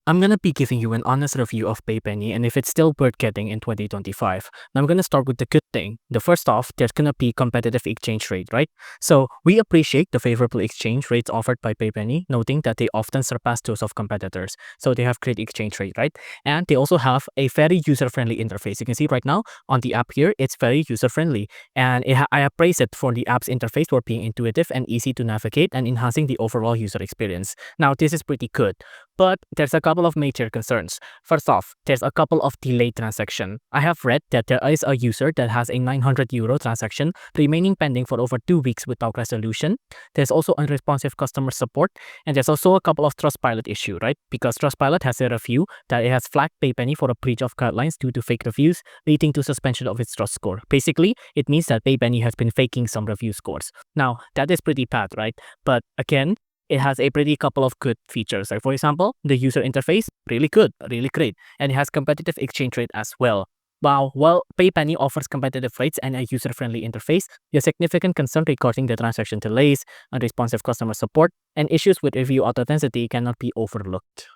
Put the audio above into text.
I'm gonna be giving you an honest review of Paypenny and if it's still worth getting in 2025. Now I'm gonna start with the good thing. The first off, there's gonna be competitive exchange rate, right? So we appreciate the favorable exchange rates offered by Paypenny, noting that they often surpass those of competitors. So they have great exchange rate, right? And they also have a very user-friendly interface. You can see right now on the app here, it's very user-friendly, and I appraise it for the app's interface for being intuitive and easy to navigate and enhancing the overall user experience. Now this is pretty good. But there's a couple of major concerns. First off, there's a couple of delayed transactions. I have read that there is a user that has a €900 transaction remaining pending for over 2 weeks without resolution. There's also unresponsive customer support, and there's also a couple of Trustpilot issue, right? Because Trustpilot has a review that it has flagged Paypenny for a breach of guidelines due to fake reviews, leading to suspension of its trust score. Basically, it means that Paypenny has been faking some review scores. Now, that is pretty bad, right? But again, it has a pretty couple of good features. Like for example, the user interface, really good, really great. And it has competitive exchange rate as well. While Paypenny offers competitive rates and a user-friendly interface, there's significant concern regarding the transaction delays, unresponsive customer support, and issues with review authenticity cannot be overlooked.